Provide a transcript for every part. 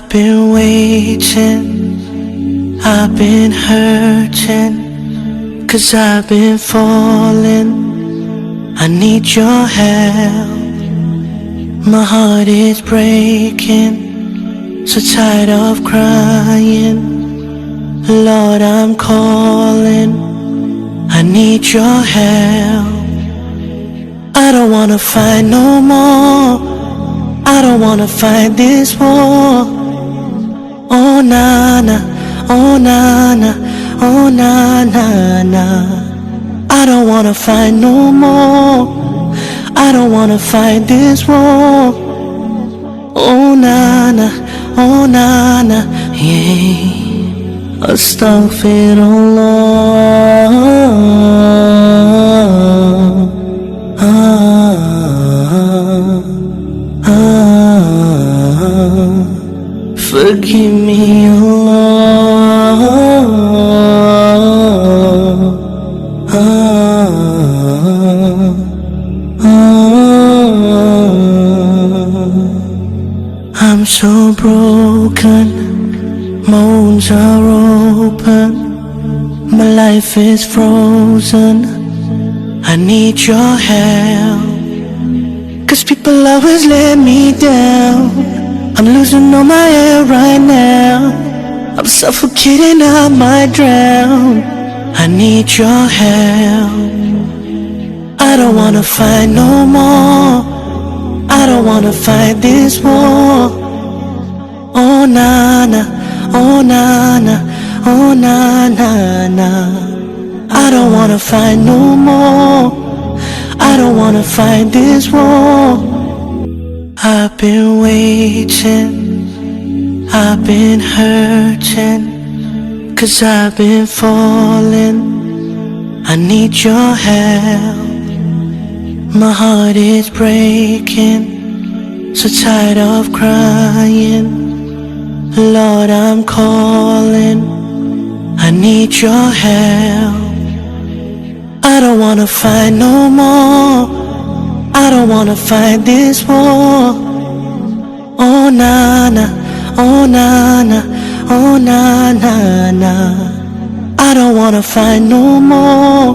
I've been waiting, I've been hurting, 'cause I've been falling. I need your help. My heart is breaking, so tired of crying. Lord, I'm calling, I need your help. I don't wanna fight no more, I don't wanna fight this war. Oh na na, oh na na, oh na na na. I don't wanna fight no more, I don't wanna fight this war. Oh na na, oh na na, yeah. Astaghfirullah. Forgive me, Allah. I'm so broken, my wounds are open, my life is frozen. I need your help, 'cause people always let me down. I'm losing all my air right now, I'm suffocating, I might drown. I need your help. I don't wanna fight no more, I don't wanna fight this war. Oh na na, oh na na, oh na na na. I don't wanna fight no more, I don't wanna fight this war. I've been waiting, I've been hurting, 'cause I've been falling. I need your help. My heart is breaking, so tired of crying. Lord, I'm calling, I need your help. I don't wanna fight no more, I don't wanna fight this war. Oh na na, oh na na, oh na na na. I don't wanna fight no more,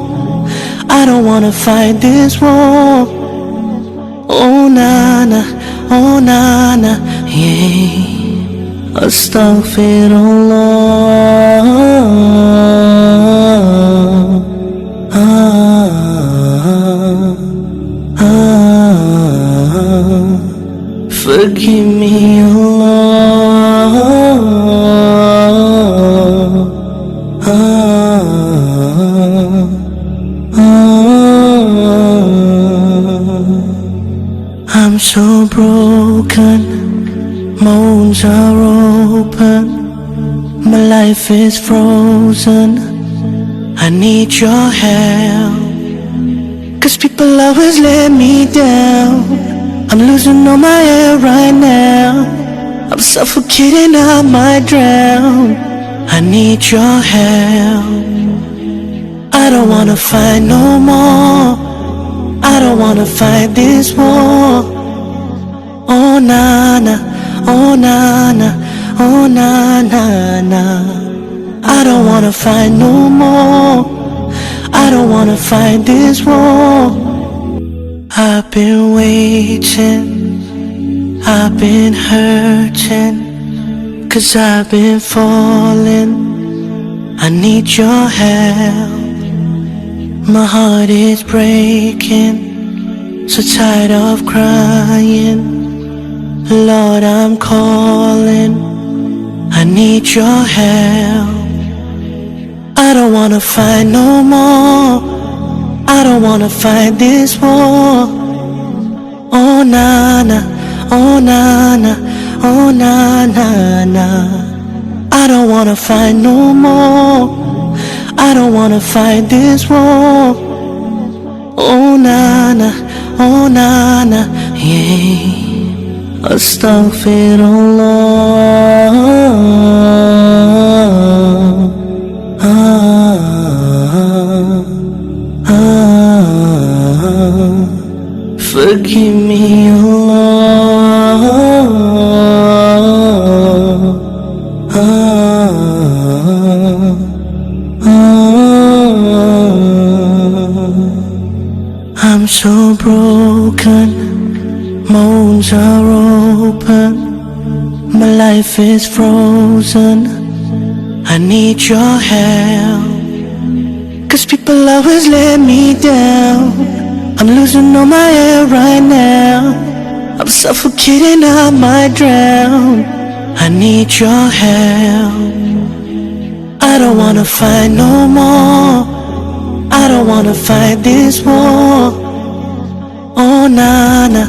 I don't wanna fight this war. Oh na na, oh na na, yeah. Astaghfirullah. Forgive me, I'm so broken, my wounds are open, my life is frozen. I need your help, 'cause people always let me down. I'm losing all my air right now, I'm suffocating, I might drown. I need your help. I don't wanna fight no more, I don't wanna fight this war. Oh na na, oh na na, oh na na na. I don't wanna fight no more, I don't wanna fight this war. I've been waiting, I've been hurting, 'cause I've been falling. I need your help. My heart is breaking, so tired of crying. Lord, I'm calling, I need your help. I don't wanna fight no more, I don't wanna fight this war. Oh na na, oh na na, oh na na na. I don't wanna fight no more, I don't wanna fight this war. Oh na na, oh na na, yeah. Astaghfirullah. Forgive me, Allah. so broken, my wounds are open, my life is frozen. I need your help, 'cause people always let me down. I'm losing all my air right now. I'm suffocating, I might drown. I need your help. I don't wanna fight no more. I don't wanna fight this war. Oh, nah, nah.